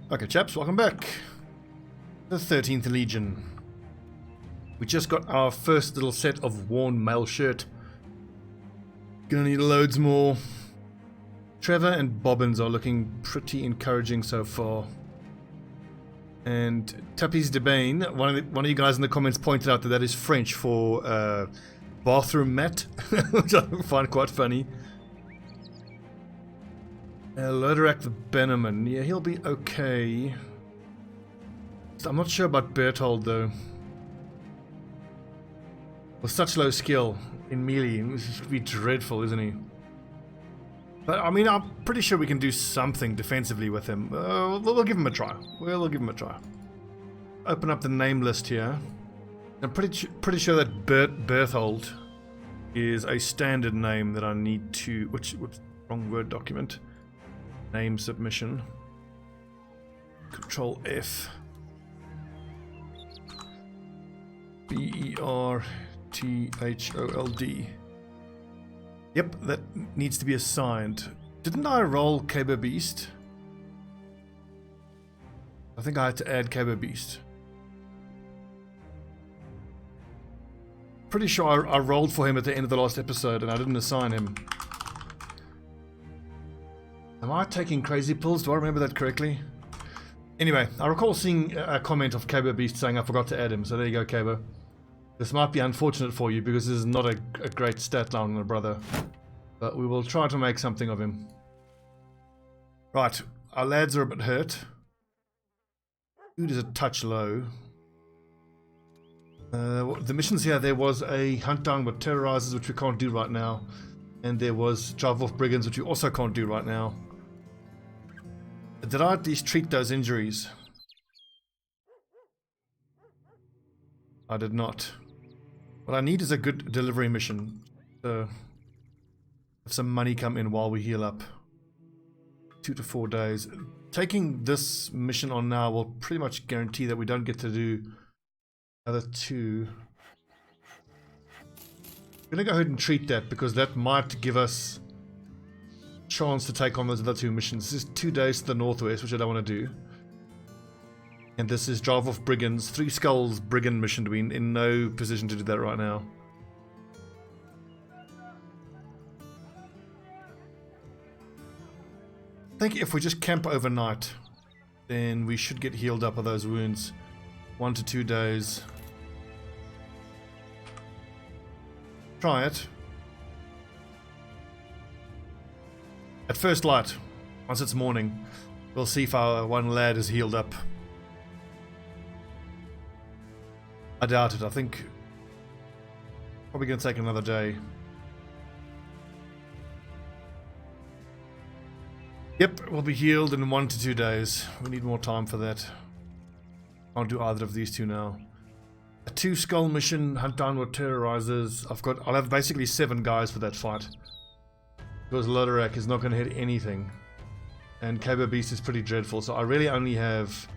Okay, chaps, welcome back. The 13th Legion. We just got our first little set of worn mail shirt. Gonna need loads more. Trevor and Bobbins are looking pretty encouraging so far. And Tapis Debane, one of you guys in the comments pointed out that that is French for bathroom mat, which I find quite funny. Loderak the Benjamin, yeah, he'll be okay. I'm not sure about Berthold though. With such low skill in melee, this would be dreadful, isn't he? But I mean, I'm pretty sure we can do something defensively with him. We'll give him a try. We'll give him a try. Open up the name list here. I'm pretty sure that Berthold is a standard name that I need to. Which wrong word document? Name submission. Control F. Berthold. Yep, that needs to be assigned. Didn't I roll Cabo Beast? I think I had to add Cabo Beast. Pretty sure I rolled for him at the end of the last episode and I didn't assign him. Am I taking crazy pills? Do I remember that correctly? Anyway, I recall seeing a comment of Cabo Beast saying I forgot to add him, so there you go, Cabo. This might be unfortunate for you because this is not a great stat line on a brother. But we will try to make something of him. Right, our lads are a bit hurt. Food is a touch low. The missions here, there was a hunt down with terrorizers, which we can't do right now. And there was drive off brigands, which we also can't do right now. Did I at least treat those injuries? I did not. What I need is a good delivery mission. So, have some money come in while we heal up. 2 to 4 days. Taking this mission on now will pretty much guarantee that we don't get to do another 2. I'm going to go ahead and treat that because that might give us a chance to take on those other 2 missions. This is 2 days to the northwest, which I don't want to do. And this is drive off brigands. 3 skulls brigand mission. We're in no position to do that right now. I think if we just camp overnight, then we should get healed up of those wounds. 1 to 2 days. Try it. At first light, once it's morning, we'll see if our one lad is healed up. I doubt it. I think probably going to take another day. Yep, we'll be healed in 1 to 2 days. We need more time for that. Can't do either of these 2 now. A 2 skull mission, hunt down with terrorizers. I'll have basically 7 guys for that fight. Because Loderak is not going to hit anything. And Cabo Beast is pretty dreadful, so I really only have,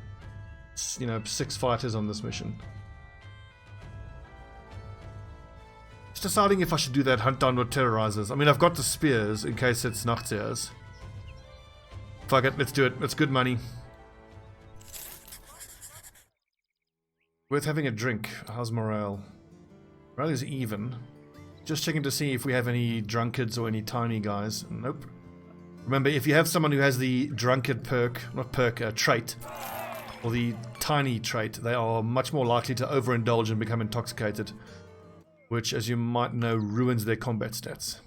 6 fighters on this mission. Just deciding if I should do that hunt down with terrorizers. I mean, I've got the spears in case it's Nachtseers. Fuck it, let's do it. It's good money. Worth having a drink. How's morale? Morale is even. Just checking to see if we have any drunkards or any tiny guys. Nope. Remember, if you have someone who has the drunkard trait, or the tiny trait, they are much more likely to overindulge and become intoxicated. Which, as you might know, ruins their combat stats.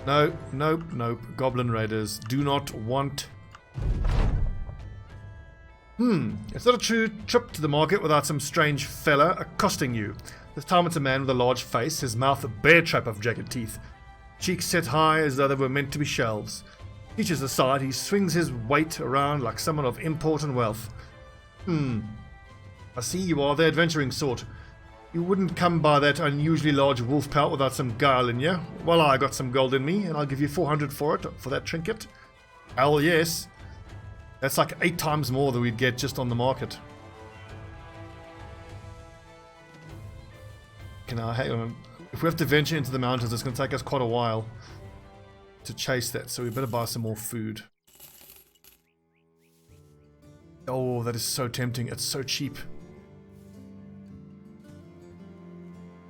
No, nope, nope. Goblin Raiders do not want... It's not a true trip to the market without some strange fella accosting you. This time it's a man with a large face, his mouth a bear trap of jagged teeth. Cheeks set high as though they were meant to be shelves. Features aside, he swings his weight around like someone of import and wealth. I see you are the adventuring sort. You wouldn't come by that unusually large wolf pelt without some guile in you. Well, I got some gold in me, and I'll give you 400 for it, for that trinket. Hell yes. That's like 8 times more than we'd get just on the market. Okay, now, hang on. If we have to venture into the mountains, it's going to take us quite a while. to chase that, so we better buy some more food. Oh, that is so tempting. It's so cheap.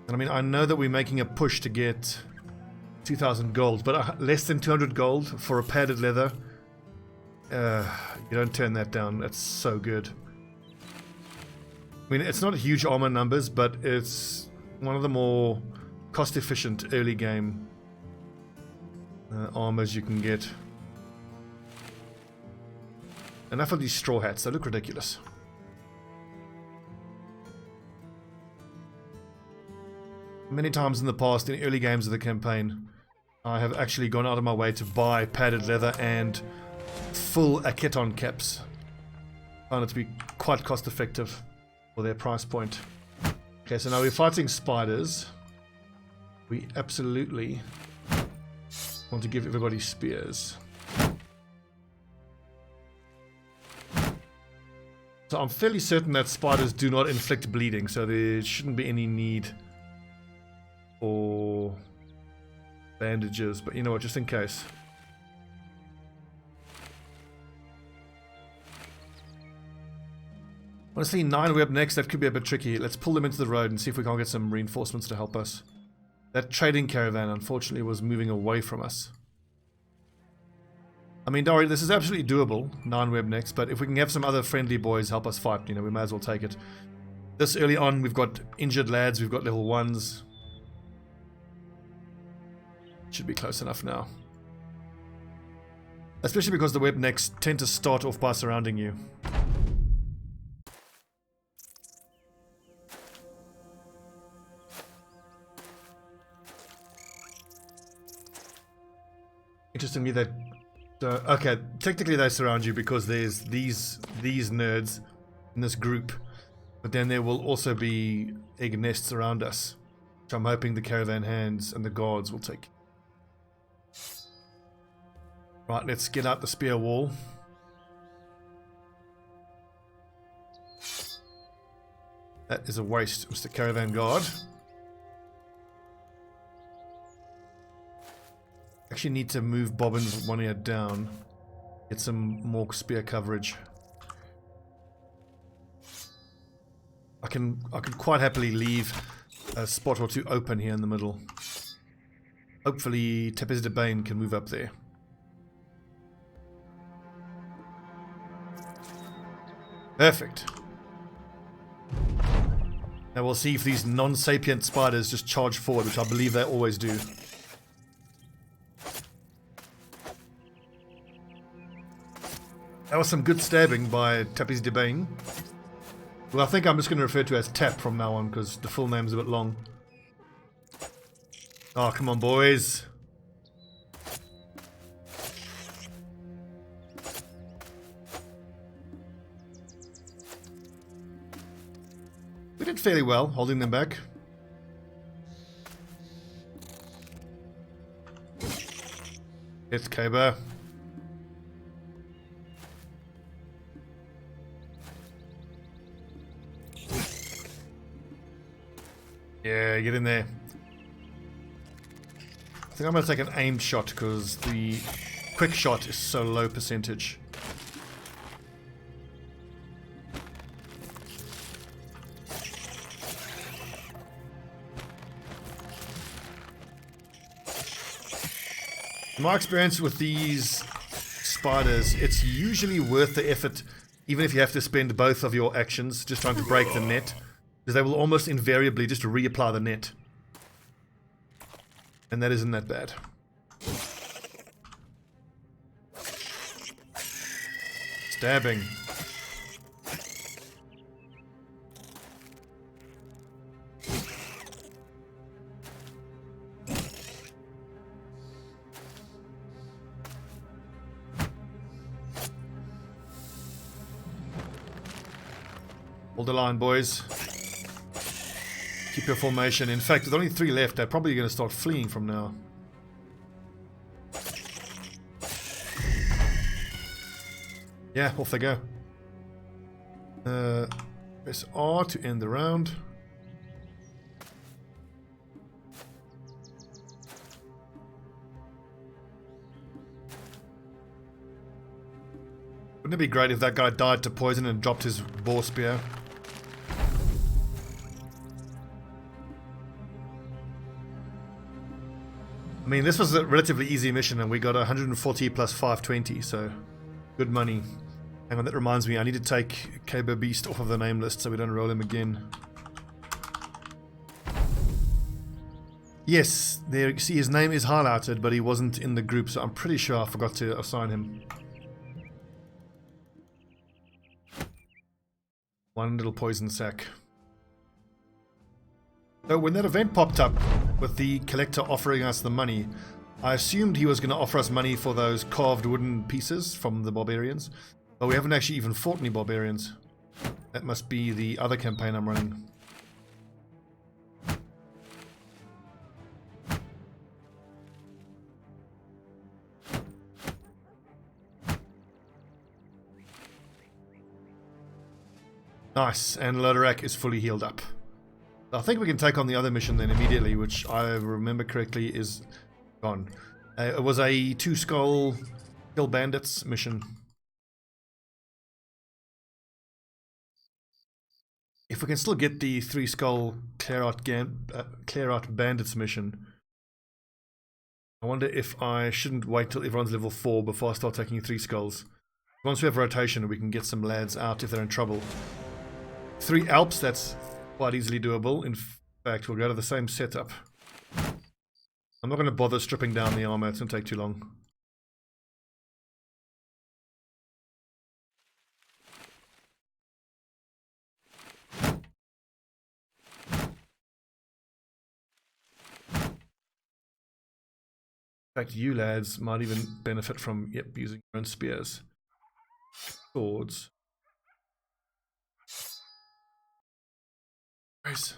And I mean, I know that we're making a push to get 2,000 gold, but less than 200 gold for a padded leather. You don't turn that down. That's so good. I mean, it's not huge armor numbers, but it's one of the more cost-efficient early game armors you can get. Enough of these straw hats. They look ridiculous. Many times in the past, in early games of the campaign, I have actually gone out of my way to buy padded leather and full Aketon caps. Found it to be quite cost effective for their price point. Okay, so now we're fighting spiders. We absolutely want to give everybody spears. So I'm fairly certain that spiders do not inflict bleeding, so there shouldn't be any need for bandages, but you know what, just in case. Honestly, 9 web next, that could be a bit tricky. Let's pull them into the road and see if we can't get some reinforcements to help us. That trading caravan, unfortunately, was moving away from us. I mean, don't worry, this is absolutely doable, 9 web next, but if we can have some other friendly boys help us fight, you know, we might as well take it. This early on, we've got injured lads, we've got level 1s. Should be close enough now. Especially because the web next tend to start off by surrounding you. Interestingly, that okay, technically they surround you because there's these nerds in this group, but then there will also be egg nests around us, which I'm hoping the caravan hands and the guards will take. Right, let's get out the spear wall. That is a waste, Mr. Caravan Guard. Actually need to move Bobbin's one ear down. Get some more spear coverage. I can quite happily leave a spot or two open here in the middle. Hopefully Tepes de Bane can move up there. Perfect. Now we'll see if these non-sapient spiders just charge forward, which I believe they always do. That was some good stabbing by Tepes de Bane. Well, I think I'm just going to refer to as Tap from now on, because the full name's a bit long. Oh, come on, boys. We did fairly well, holding them back. It's Kaber. Yeah, get in there. I think I'm going to take an aimed shot because the quick shot is so low percentage. In my experience with these spiders, it's usually worth the effort, even if you have to spend both of your actions just trying to break the net. Because they will almost invariably just reapply the net. And that isn't that bad. Stabbing. Hold the line, boys. Keep your formation. In fact, with only 3 left, they're probably going to start fleeing from now. Yeah, off they go. Press R to end the round. Wouldn't it be great if that guy died to poison and dropped his boar spear? I mean, this was a relatively easy mission and we got 140 plus 520, so good money. Hang on, that reminds me, I need to take Caber Beast off of the name list so we don't roll him again. Yes, there you see his name is highlighted, but he wasn't in the group, so I'm pretty sure I forgot to assign him. One little poison sack. So when that event popped up with the collector offering us the money, I assumed he was going to offer us money for those carved wooden pieces from the barbarians, but we haven't actually even fought any barbarians. That must be the other campaign I'm running. Nice, and Lodorak is fully healed up. I think we can take on the other mission then immediately, which I remember correctly is gone. It was a 2-skull kill bandits mission. If we can still get the 3-skull clear out bandits mission, I wonder if I shouldn't wait till everyone's level 4 before I start taking 3 skulls. Once we have rotation, we can get some lads out if they're in trouble. 3 Alps, that's quite easily doable. In fact, we'll go to the same setup. I'm not going to bother stripping down the armor, it's going to take too long. In fact, you lads might even benefit from, using your own spears. Swords. Nice.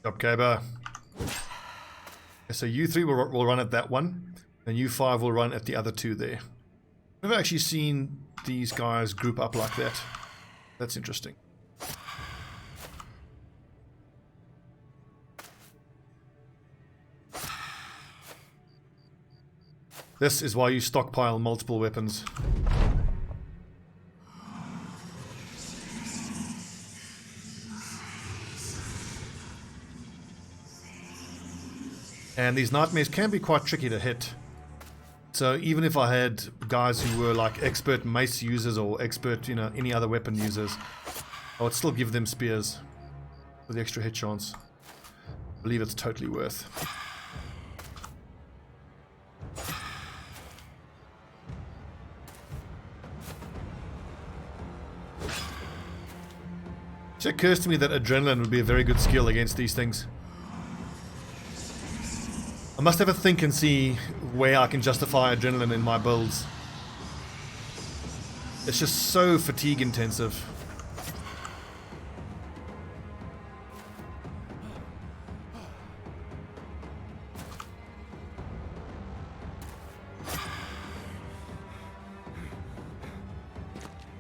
Job, Caber. So you 3 will run at that one, and you 5 will run at the other 2 there. I've never actually seen these guys group up like that. That's interesting. This is why you stockpile multiple weapons. And these nightmares can be quite tricky to hit. So even if I had guys who were like expert mace users or expert, any other weapon users, I would still give them spears for the extra hit chance. I believe it's totally worth. It occurs to me that adrenaline would be a very good skill against these things. I must have a think and see where I can justify adrenaline in my builds. It's just so fatigue intensive.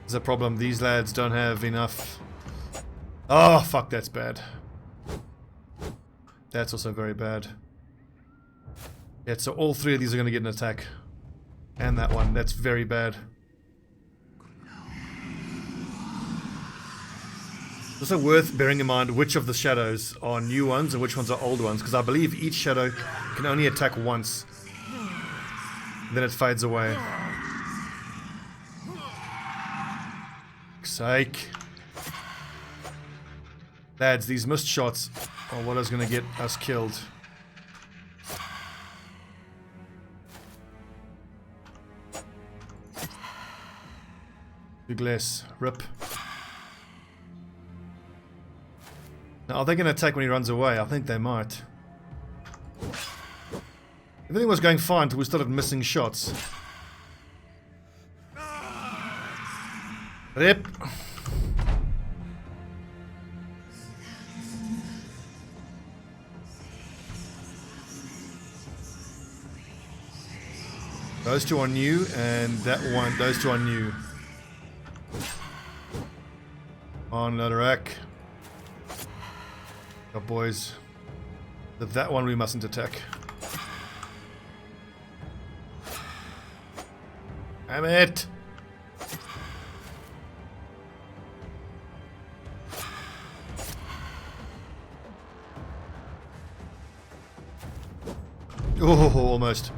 There's a problem, these lads don't have enough. Oh fuck, that's bad. That's also very bad. Yeah, so all 3 of these are going to get an attack. And that one, that's very bad. It's also worth bearing in mind which of the shadows are new ones and which ones are old ones, because I believe each shadow can only attack once. Then it fades away. Fuck's sake. Lads, these missed shots are what is going to get us killed. Douglas, rip. Now, are they going to attack when he runs away? I think they might. Everything was going fine until we started missing shots. Rip. Those two are new, and that one, those two are new. On another rack. Oh, boys. That one we mustn't attack. Damn it! Oh, almost.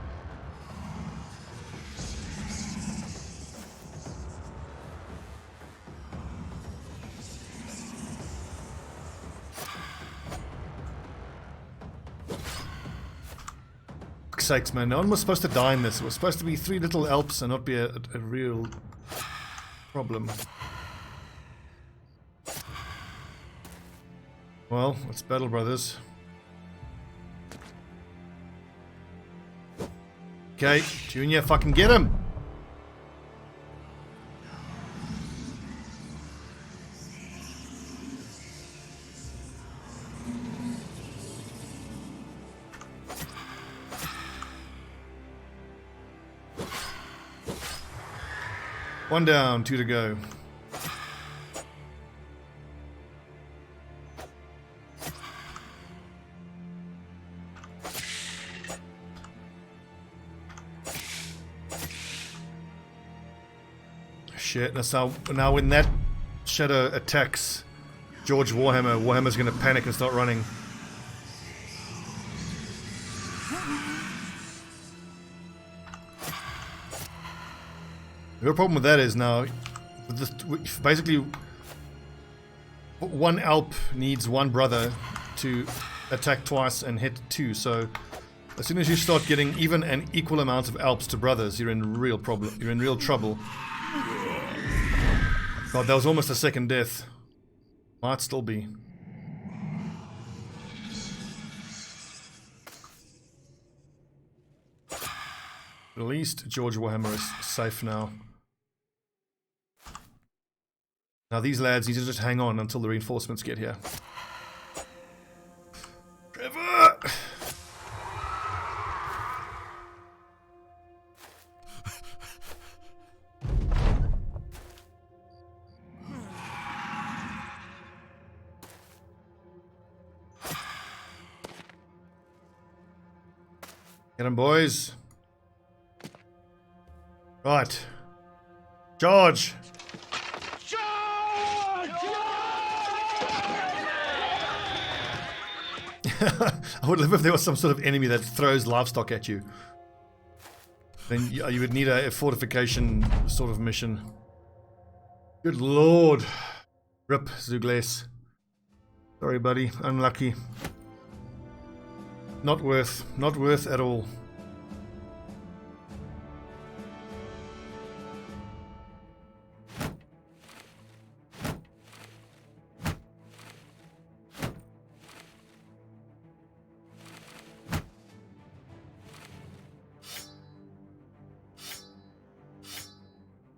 Fuck's sakes, man. No one was supposed to die in this. It was supposed to be 3 little Alps and not be a real problem. Well, let's battle, brothers. Okay, Junior, fucking get him! One down, 2 to go. Shit, now when that shadow attacks George Warhammer's gonna panic and start running. The real problem with that is now, basically, one Alp needs one brother to attack twice and hit 2, so as soon as you start getting even an equal amount of Alps to brothers, you're in real trouble. God, that was almost a second death. Might still be. At least George Warhammer is safe now. Now these lads need to just hang on until the reinforcements get here. Trevor! Get 'em, boys. Right. George! I would love if there was some sort of enemy that throws livestock at you. Then you would need a fortification sort of mission. Good lord. Rip, Zugles. Sorry, buddy. Unlucky. Not worth at all.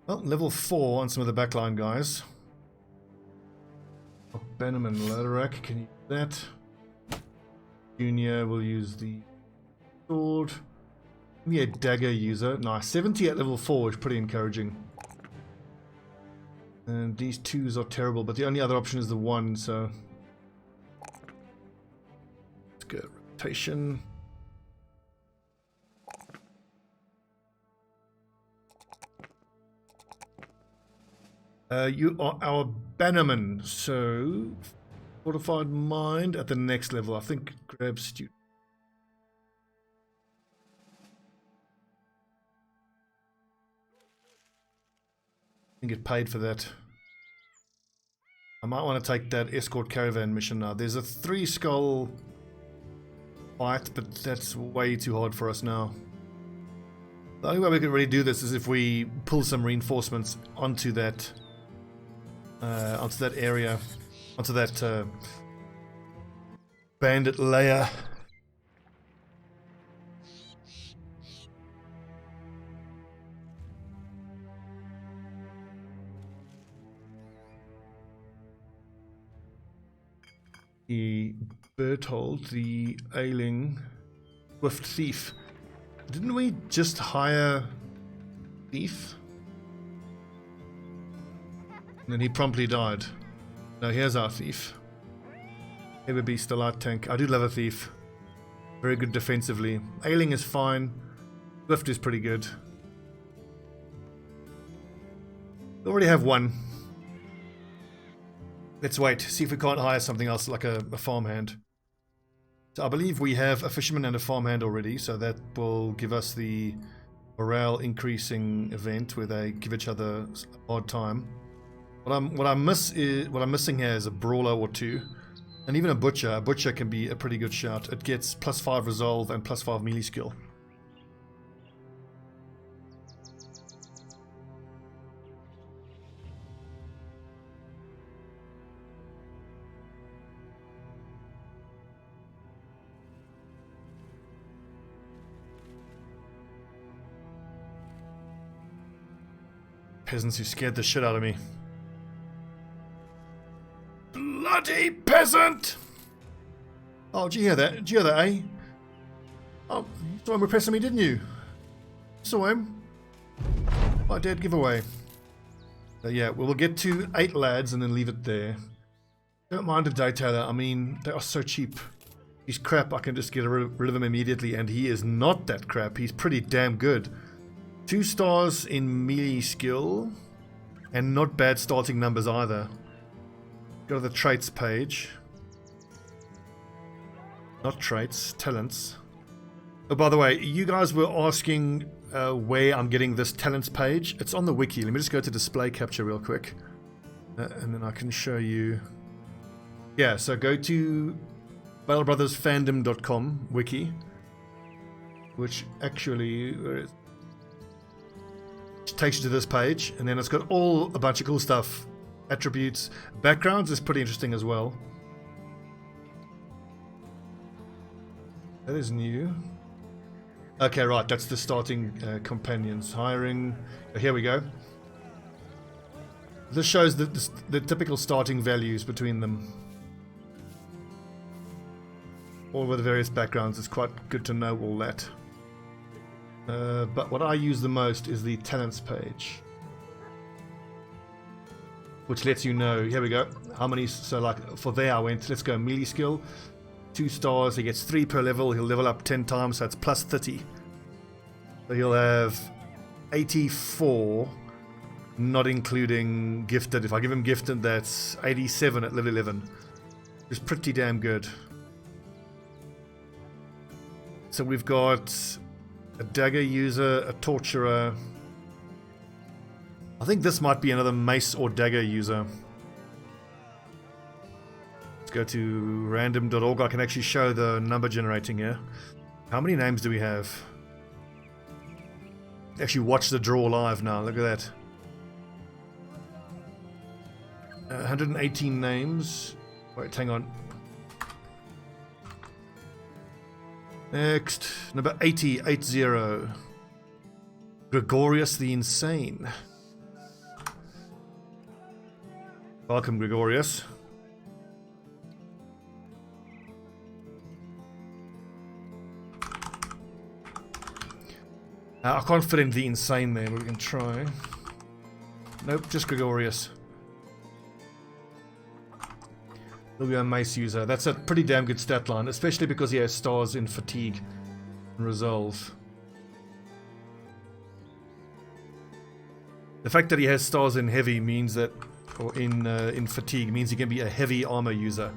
Well, level 4 on some of the backline guys. Benham and Loderak, can you do that? Junior will use the sword. Give me a dagger user. Nice. 70 at level 4 is pretty encouraging. And these 2s are terrible, but the only other option is the 1, so let's go rotation. You are our bannerman, so fortified mind at the next level. I think grab student. I get paid for that. I might want to take that escort caravan mission now. There's a 3 skull fight, but that's way too hard for us now. The only way we can really do this is if we pull some reinforcements onto that area, onto that bandit layer. The Berthold, the ailing swift thief. Didn't we just hire Thief. And then he promptly died. Now here's our thief. Heavy beast, the light tank. I do love a thief. Very good defensively. Ailing is fine. Swift is pretty good. We already have one. Let's wait. See if we can't hire something else like a farmhand. So I believe we have a fisherman and a farmhand already, so that will give us the morale increasing event where they give each other a hard time. What I'm missing here is a brawler or two, and even a butcher. A butcher can be a pretty good shout. It gets +5 resolve and +5 melee skill. Peasants who scared the shit out of me. Bloody peasant! Oh, did you hear that? Did you hear that, eh? Oh, you saw him repressing me, didn't you? Saw him. My dead giveaway. So yeah, we'll get to 8 lads and then leave it there. Don't mind a detailer. I mean, they are so cheap. He's crap, I can just get rid of him immediately, and he is not that crap. He's pretty damn good. 2 stars in melee skill, and not bad starting numbers either. Go to the traits page. Not traits, talents. Oh, by the way, you guys were asking where I'm getting this talents page. It's on the wiki. Let me just go to display capture real quick. And then I can show you. Yeah, so go to battlebrothersfandom.com wiki. Which actually takes you to this page. And then it's got a bunch of cool stuff. Attributes. Backgrounds is pretty interesting as well. That is new. Okay, right, that's the starting companions. Hiring. Here we go. This shows the typical starting values between them. All with the various backgrounds. It's quite good to know all that. But what I use the most is the talents page, which lets you know, here we go, how many. So like for there I went, let's go melee skill, 2 stars, he gets 3 per level, he'll level up 10 times, so it's plus 30. So he'll have 84, not including gifted. If I give him gifted, that's 87 at level 11. It's pretty damn good. So we've got a dagger user, a torturer. I think this might be another mace or dagger user. Let's go to random.org. I can actually show the number generating here. How many names do we have? Actually watch the draw live now. Look at that. 118 names. Wait, hang on. Next, number 80, 80. Gregorius the Insane. Welcome, Gregorius. I can't fit in the Insane there, but we can try. Nope, just Gregorius. He'll be a mace user. That's a pretty damn good stat line, especially because he has stars in fatigue and resolve. The fact that he has stars in heavy means that, or in fatigue, means he can be a heavy armor user.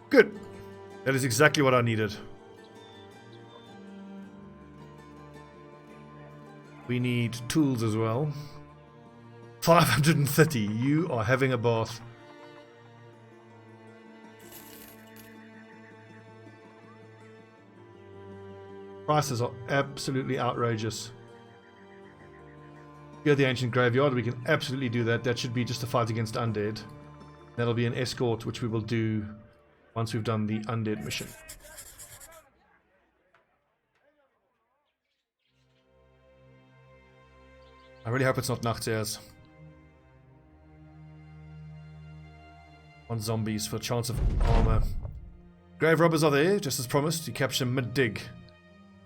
Good. That is exactly what I needed. We need tools as well. 530. You are having a bath. Prices are absolutely outrageous. Here at the Ancient Graveyard, we can absolutely do that. That should be just a fight against undead. That'll be an escort, which we will do once we've done the undead mission. I really hope it's not Nachtseers. On zombies for a chance of armor. Grave robbers are there, just as promised. You capture mid-dig.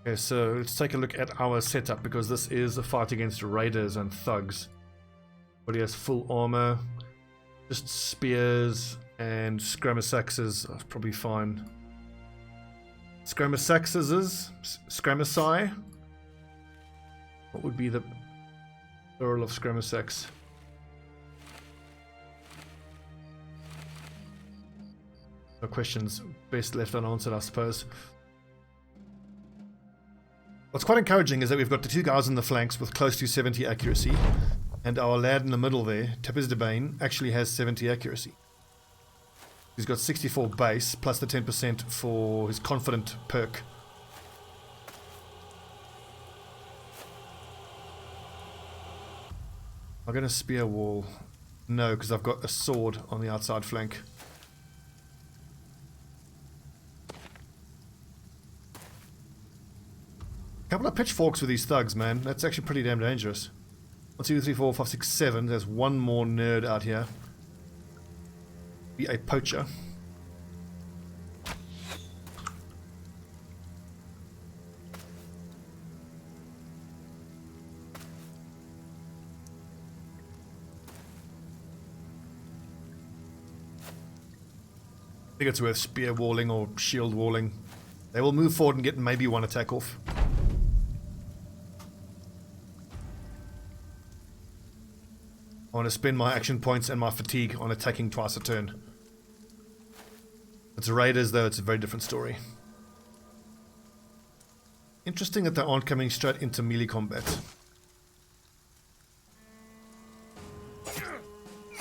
Okay, so let's take a look at our setup, because this is a fight against raiders and thugs. But he has full armor, just spears and scramasaxes are probably fine. Scramasai? What would be the plural of scramasax? No questions best left unanswered, I suppose. What's quite encouraging is that we've got the two guys on the flanks with close to 70 accuracy, and our lad in the middle there, Tepes de Bane, actually has 70 accuracy. He's got 64 base, plus the 10% for his confident perk. I'm going to spear wall. No, because I've got a sword on the outside flank. Couple of pitchforks with these thugs, man. That's actually pretty damn dangerous. 1, 2, 3, 4, 5, 6, 7. There's one more nerd out here. Be a poacher. I think it's worth spear walling or shield walling. They will move forward and get maybe one attack off. I want to spend my action points and my fatigue on attacking twice a turn. If it's raiders, though, it's a very different story. Interesting that they aren't coming straight into melee combat.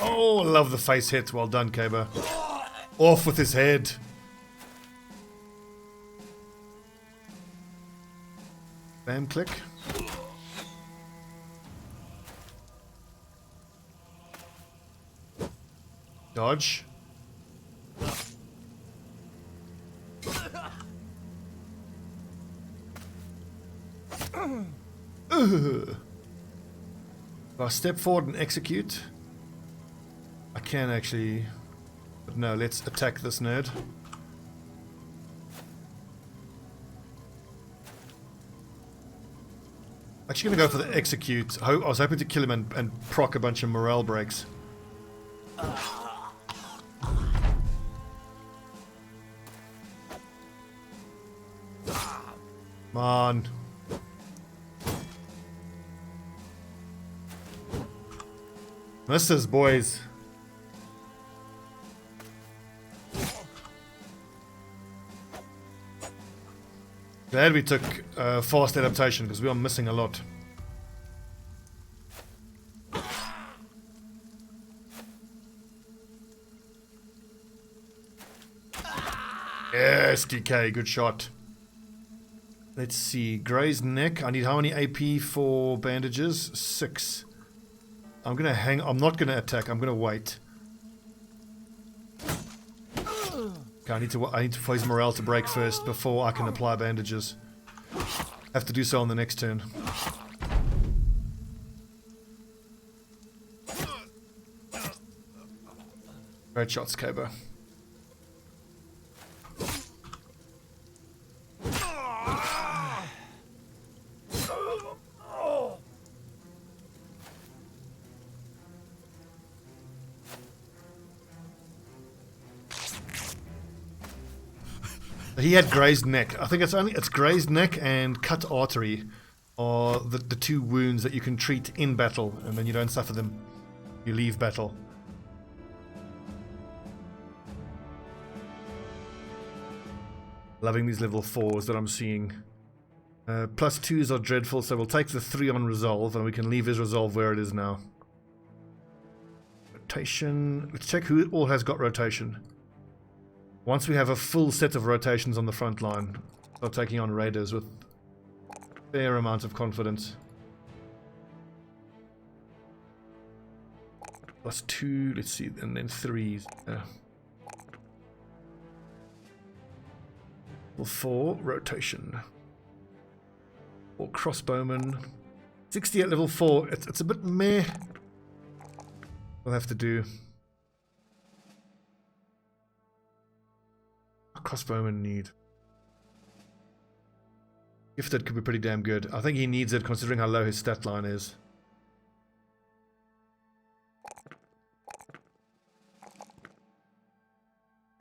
Oh, I love the face hit. Well done, Kaba. Off with his head. Bam, click. Dodge. If I step forward and execute, I can actually, but no, let's attack this nerd. Actually gonna go for the execute. I was hoping to kill him and proc a bunch of morale breaks. Come on. Misses, boys. Glad we took fast adaptation, because we are missing a lot. Yes, DK, good shot. Let's see, grazed neck. I need how many AP for bandages? 6. I'm gonna hang. I'm not gonna attack. I'm gonna wait. Okay, I need to for his morale to break first before I can apply bandages. Have to do so on the next turn. Great shots, Cabo. He had grazed neck. I think it's grazed neck and cut artery are the two wounds that you can treat in battle, and then you don't suffer them. You leave battle. Loving these level 4s that I'm seeing. +2s are dreadful, so we'll take the 3 on resolve, and we can leave his resolve where it is now. Rotation. Let's check who all has got rotation. Once we have a full set of rotations on the front line, start taking on raiders with a fair amount of confidence. +2, let's see, and then 3s. 4 rotation. Or crossbowman. 60 at level 4. It's a bit meh. We'll have to do. Crossbowman need? Gifted could be pretty damn good. I think he needs it considering how low his stat line is.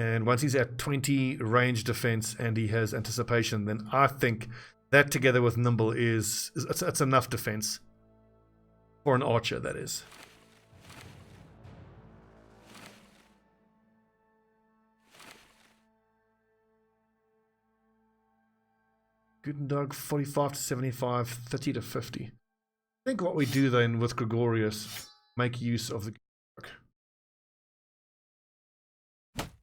And once he's at 20 range defense and he has anticipation, then I think that together with nimble is it's enough defense. For an archer, that is. Good and dog, 45 to 75, 30 to 50. I think what we do then with Gregorius, make use of the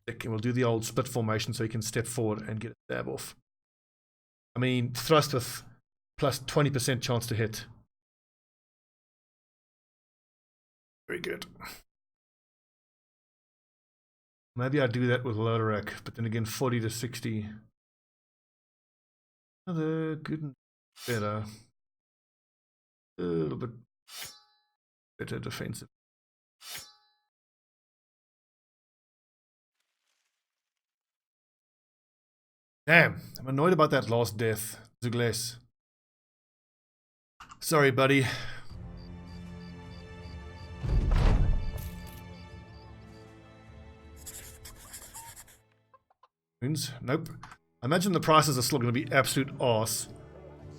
and we'll do the old split formation so he can step forward and get a stab off. I mean, thrust with plus 20% chance to hit. Very good. Maybe I do that with Lodorak, but then again 40 to 60. Another good and better. A little bit better defensive. Damn, I'm annoyed about that last death, Zugles. Sorry, buddy. Wounds? Nope. I imagine the prices are still going to be absolute arse.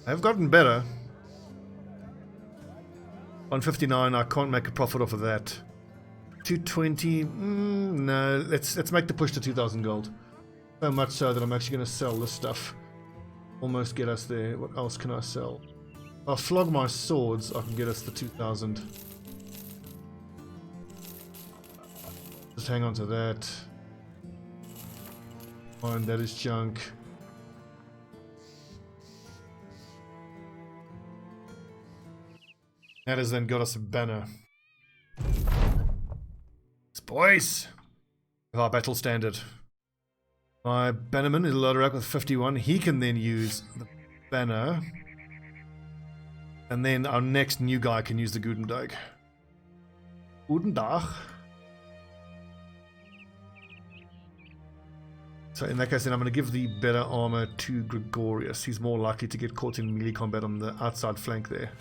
I've gotten better. 159, I can't make a profit off of that. 220, no, let's make the push to 2,000 gold. So much so that I'm actually going to sell this stuff. Almost get us there. What else can I sell? If I flog my swords, I can get us the 2,000. Just hang on to that. Fine, that is junk. That has then got us a banner. Boys! With our battle standard. My bannerman is loaded up with 51. He can then use the banner. And then our next new guy can use the Guten Tag. Guten Tag. So in that case, then I'm going to give the better armor to Gregorius. He's more likely to get caught in melee combat on the outside flank there.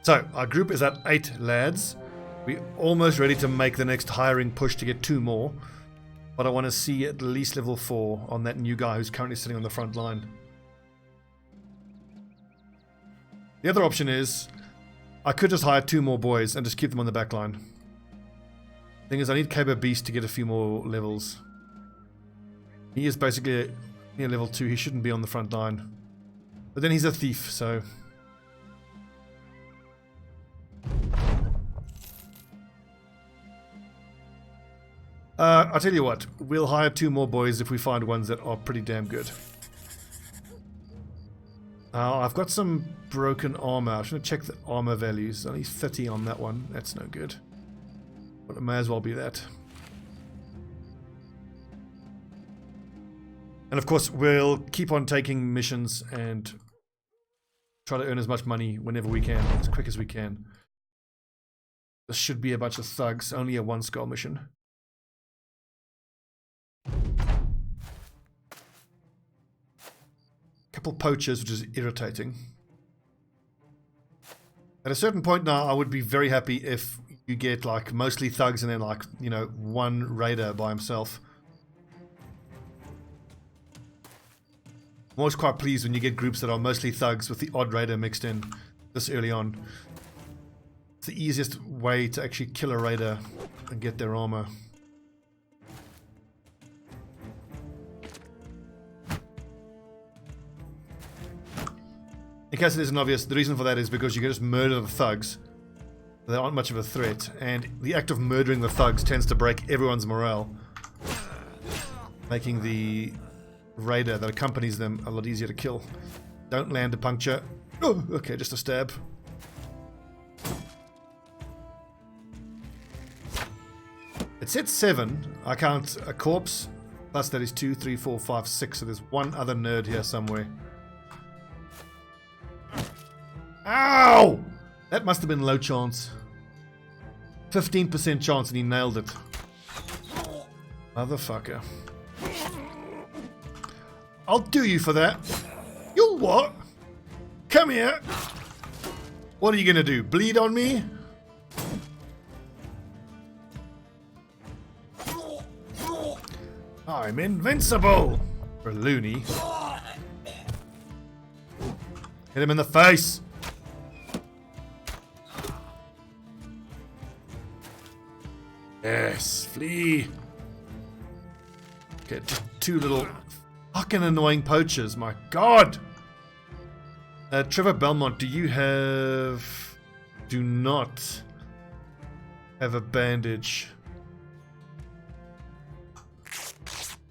So, our group is at 8 lads. We're almost ready to make the next hiring push to get 2 more. But I want to see at least level 4 on that new guy who's currently sitting on the front line. The other option is, I could just hire 2 more boys and just keep them on the back line. Thing is, I need Caber Beast to get a few more levels. He is basically near level 2, he shouldn't be on the front line. But then he's a thief, so... I'll tell you what, we'll hire 2 more boys if we find ones that are pretty damn good. I've got some broken armor. I should check the armor values. Only 30 on that one. That's no good. But it may as well be that. And of course, we'll keep on taking missions and try to earn as much money whenever we can, as quick as we can. This should be a bunch of thugs, only a 1-skull mission. Couple poachers, which is irritating. At a certain point now, I would be very happy if you get like mostly thugs and then like, you know, 1 raider by himself. I'm always quite pleased when you get groups that are mostly thugs with the odd raider mixed in this early on. It's the easiest way to actually kill a raider and get their armor. In case it isn't obvious, the reason for that is because you can just murder the thugs. They aren't much of a threat, and the act of murdering the thugs tends to break everyone's morale, making the raider that accompanies them a lot easier to kill. Don't land a puncture. Oh, okay, just a stab. It said 7. I count a corpse, plus that is 2, 3, 4, 5, 6, so there's 1 other nerd here somewhere. Ow! That must have been low chance. 15% chance and he nailed it. Motherfucker. I'll do you for that. You'll what? Come here. What are you gonna do? Bleed on me? I'm invincible! For loony. Hit him in the face! Yes, flee! Okay, just two little fucking annoying poachers, my god! Trevor Belmont, do you have... Do not have a bandage.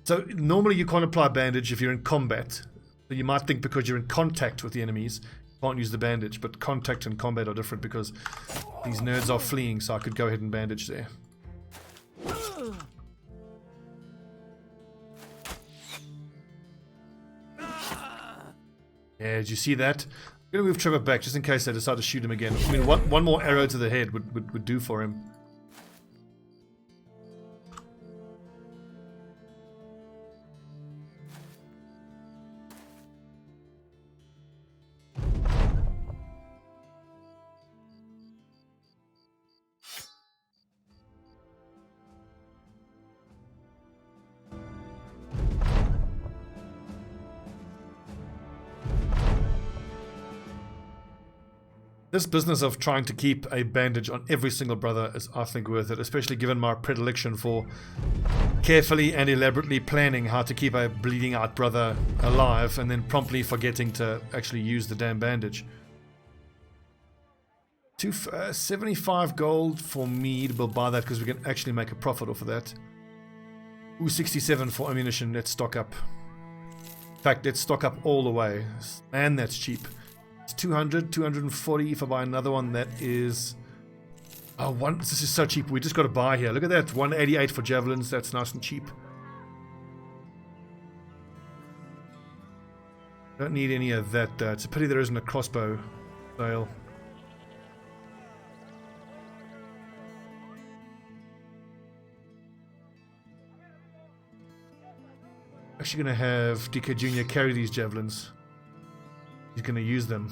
So normally you can't apply a bandage if you're in combat. So you might think because you're in contact with the enemies, you can't use the bandage. But contact and combat are different because these nerds are fleeing, so I could go ahead and bandage there. Yeah, did you see that? I'm going to move Trevor back just in case they decide to shoot him again. I mean, one more arrow to the head would do for him. This business of trying to keep a bandage on every single brother is, I think, worth it, especially given my predilection for carefully and elaborately planning how to keep a bleeding out brother alive and then promptly forgetting to actually use the damn bandage. 75 gold for me. We'll buy that because we can actually make a profit off of that. Ooh, 67 for ammunition. Let's stock up. In fact, let's stock up all the way. Man, that's cheap. It's 200, 240. If I buy another one, that is... Oh, this is so cheap. We just got to buy here. Look at that. 188 for javelins. That's nice and cheap. Don't need any of that. It's a pity there isn't a crossbow sale. Actually going to have DK Jr. carry these javelins. He's going to use them.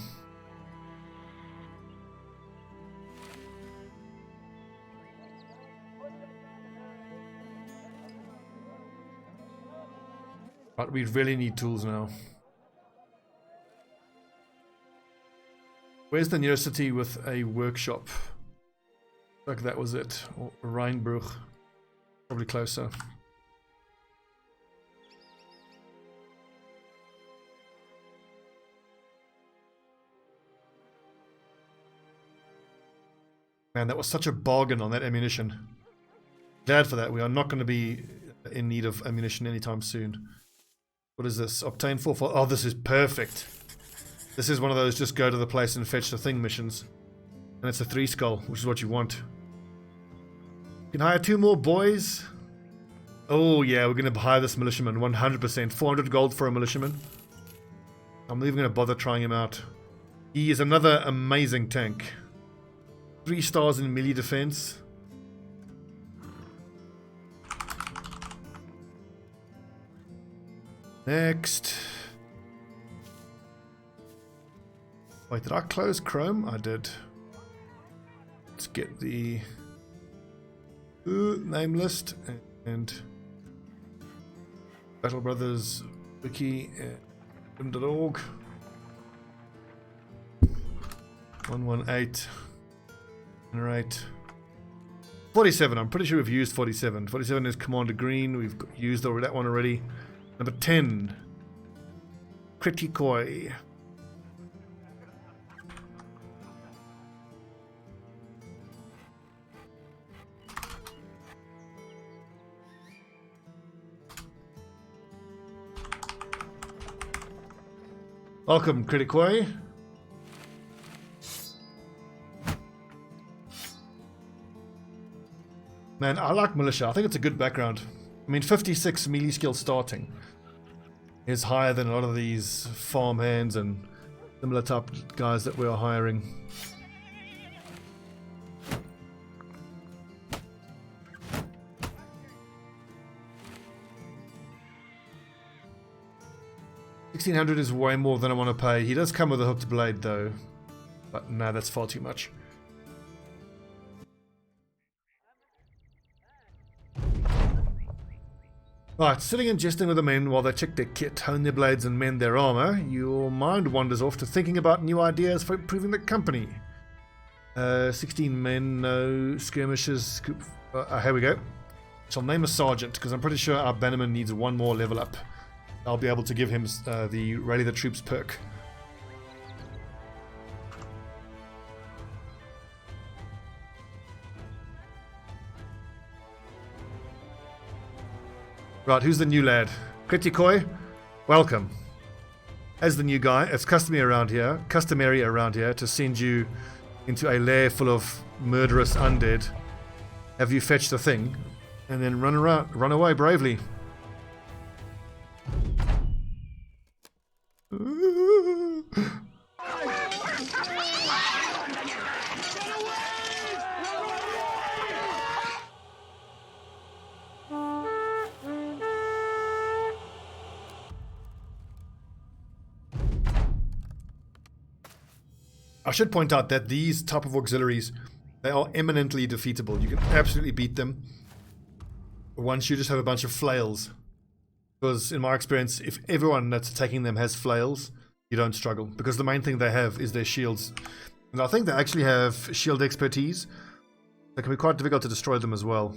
But we really need tools now. Where's the nearest city with a workshop? Like that was it. Or Rheinbruch. Probably closer. Man, that was such a bargain on that ammunition. Glad for that. We are not going to be in need of ammunition anytime soon. What is this? Obtain 4. Oh, this is perfect. This is one of those just go to the place and fetch the thing missions. And it's a 3 skull, which is what you want. You can hire 2 more boys. Oh yeah, we're going to hire this militiaman 100%. 400 gold for a militiaman. I'm not even going to bother trying him out. He is another amazing tank. 3 stars in melee defense. Next. Wait, did I close Chrome? I did. Let's get the name list and Battle Brothers wiki and .org. 118. Generate 47. I'm pretty sure we've used 47. 47 is Commander Green. We've used that one already. Number 10. Criticoi. Welcome, Criticoi. Man, I like militia. I think it's a good background. I mean, 56 melee skill starting is higher than a lot of these farm hands and similar type guys that we are hiring. 1600 is way more than I want to pay. He does come with a hooked blade though. But no, that's far too much. Right, sitting and jesting with the men while they check their kit, hone their blades and mend their armor, your mind wanders off to thinking about new ideas for improving the company. 16 men, no skirmishes. Here we go. Shall name a sergeant, because I'm pretty sure our bannerman needs one more level up. I'll be able to give him the Rally the Troops perk. Right, who's the new lad? Kritikoi, welcome. As the new guy, it's customary around here to send you into a lair full of murderous undead. Have you fetched the thing, and then run away bravely. I should point out that these type of auxiliaries, they are eminently defeatable. You can absolutely beat them once you just have a bunch of flails. Because in my experience, if everyone that's attacking them has flails, you don't struggle. Because the main thing they have is their shields. And I think they actually have shield expertise. It can be quite difficult to destroy them as well.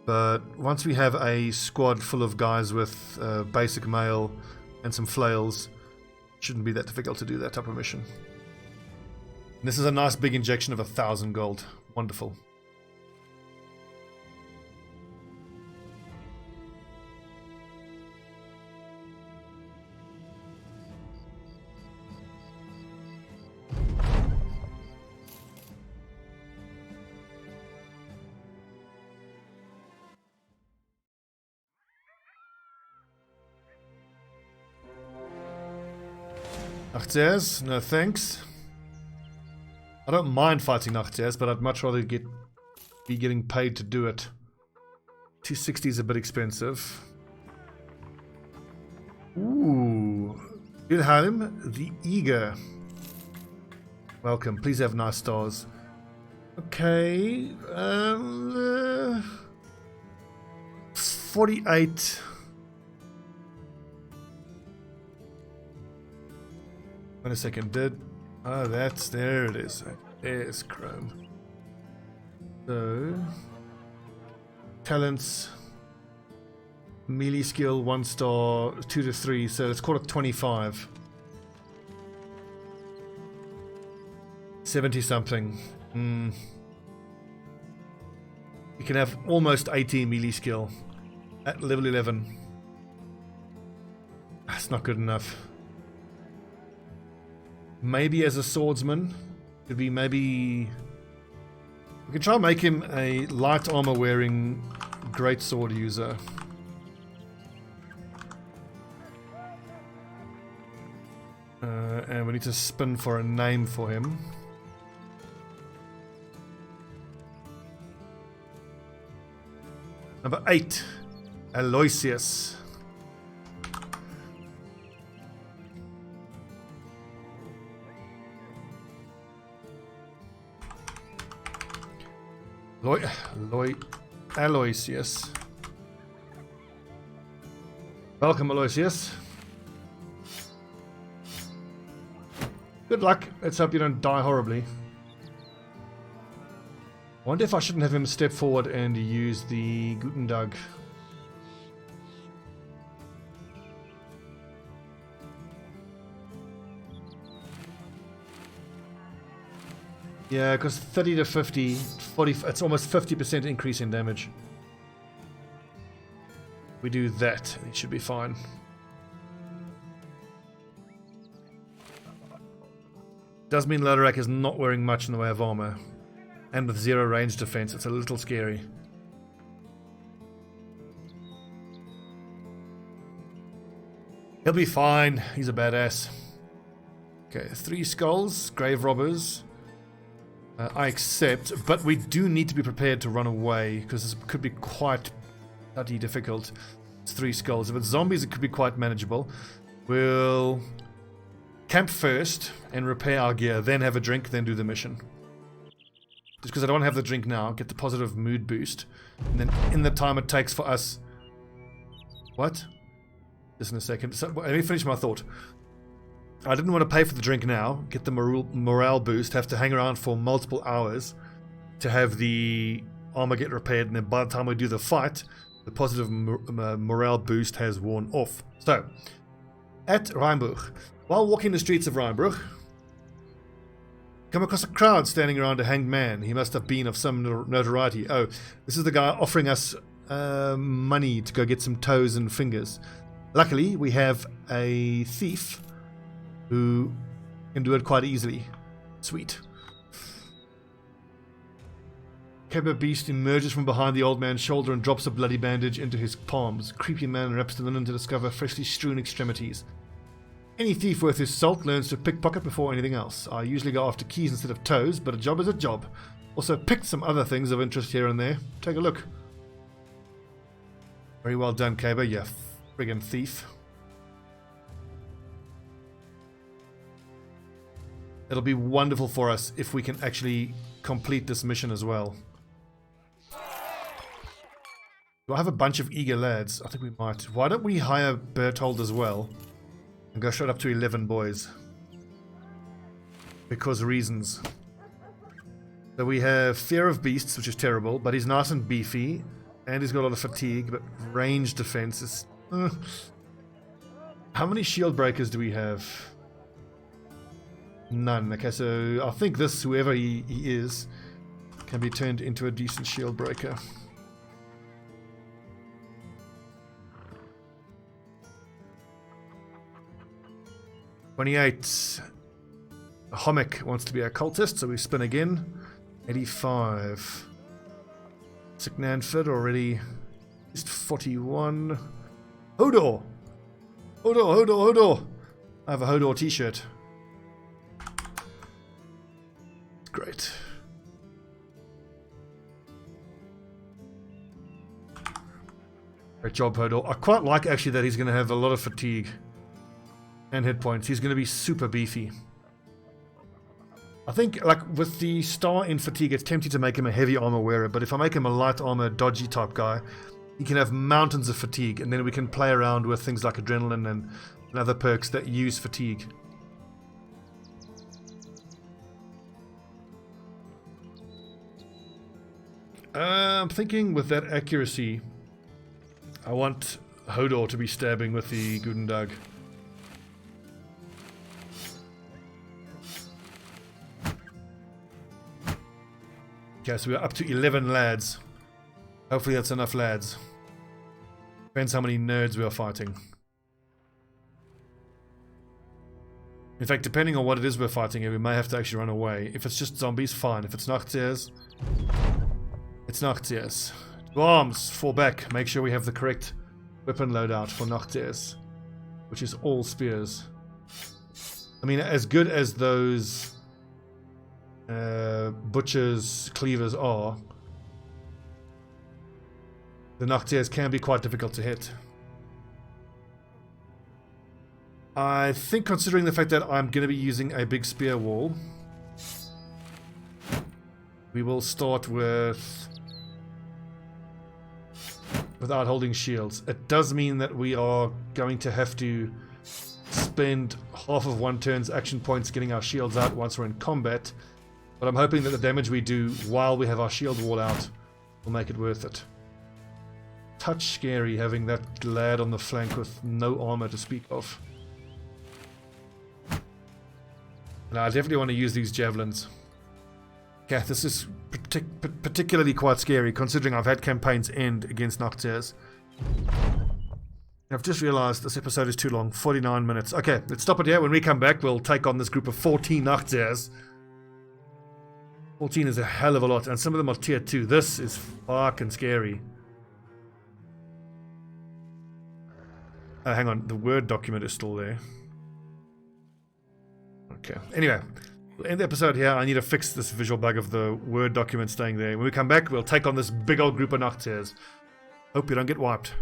But once we have a squad full of guys with basic mail and some flails, it shouldn't be that difficult to do that type of mission. And this is a nice big injection of 1,000 gold. Wonderful. Nachtzeers, no thanks. I don't mind fighting Nachtzeers, but I'd much rather be getting paid to do it. 260 is a bit expensive. Ooh, Wilhelm the Eager. Welcome. Please have nice stars. Okay. 48. Wait a second, oh, there it is. There's Chrome. So, talents, melee skill, 1 star, 2 to 3, so let's call it 25. 70 something. You can have almost 80 melee skill at level 11. That's not good enough. Maybe as a swordsman, could be maybe. We can try and make him a light armor wearing great sword user. And we need to spin for a name for him. Number 8, Aloysius. Aloysius. Welcome, Aloysius. Good luck. Let's hope you don't die horribly. I wonder if I shouldn't have him step forward and use the Guten Tag. Yeah, because 30 to 50, 40, it's almost 50% increase in damage. We do that, it should be fine. Does mean Lodorak is not wearing much in the way of armor. And with 0 range defense, it's a little scary. He'll be fine, he's a badass. Okay, 3 skulls, grave robbers. I accept, but we do need to be prepared to run away, because this could be quite bloody difficult. It's 3 skulls. If it's zombies, it could be quite manageable. We'll camp first and repair our gear, then have a drink, then do the mission. Just because I don't want to have the drink now, get the positive mood boost. And then in the time it takes for us... What? Just in a second. So, let me finish my thought. I didn't want to pay for the drink now, get the morale boost, have to hang around for multiple hours to have the armor get repaired, and then by the time we do the fight, the positive morale boost has worn off. So, at Rheinbruch, while walking the streets of Rheinbruch, come across a crowd standing around a hanged man. He must have been of some notoriety. Oh, this is the guy offering us money to go get some toes and fingers. Luckily, we have a thief who can do it quite easily. Sweet. Keba Beast emerges from behind the old man's shoulder and drops a bloody bandage into his palms. Creepy man wraps the linen to discover freshly strewn extremities. Any thief worth his salt learns to pickpocket before anything else. I usually go after keys instead of toes, but a job is a job. Also picked some other things of interest here and there. Take a look. Very well done, Keba, you friggin' thief. It'll be wonderful for us if we can actually complete this mission as well. Do I have a bunch of eager lads? I think we might. Why don't we hire Berthold as well? And go straight up to 11 boys. Because reasons. So we have Fear of Beasts, which is terrible, but he's nice and beefy. And he's got a lot of fatigue, but range defense is... How many shield breakers do we have? None. Okay, so I think this, whoever he is, can be turned into a decent shield breaker. $28. Homek wants to be a cultist, so we spin again. 85. Signanford already. Just 41. Hodor! Hodor, Hodor, Hodor! I have a Hodor t-shirt. Great. Great job, Hodor. I quite like actually that he's going to have a lot of fatigue and hit points. He's going to be super beefy. I think, like, with the star in fatigue, it's tempting to make him a heavy armor wearer, but if I make him a light armor, dodgy type guy, he can have mountains of fatigue, and then we can play around with things like adrenaline and other perks that use fatigue. I'm thinking with that accuracy, I want Hodor to be stabbing with the Gudendag. Okay, so we're up to 11 lads. Hopefully that's enough lads. Depends how many nerds we are fighting. In fact, depending on what it is we're fighting, we may have to actually run away. If it's just zombies, fine. If it's Nachtseers, it's Nachtseers. To arms, fall back. Make sure we have the correct weapon loadout for Nachtseers, which is all spears. I mean, as good as those butchers' cleavers are, the Nachtseers can be quite difficult to hit. I think, considering the fact that I'm going to be using a big spear wall, we will start without holding shields. It does mean that we are going to have to spend half of one turn's action points getting our shields out once we're in combat, but I'm hoping that the damage we do while we have our shield wall out will make it worth it. Touch scary having that lad on the flank with no armor to speak of. Now, I definitely want to use these javelins. Yeah, this is particularly quite scary, considering I've had campaigns end against Nachtseers. I've just realized this episode is too long, 49 minutes. Okay, let's stop it here. When we come back, we'll take on this group of 14 Nachtseers. 14 is a hell of a lot, and some of them are tier 2. This is fucking scary. Oh, hang on, the Word document is still there. Okay, anyway, we'll end the episode here. I need to fix this visual bug of the Word document staying there. When we come back, we'll take on this big old group of Nachtseers. Hope you don't get wiped.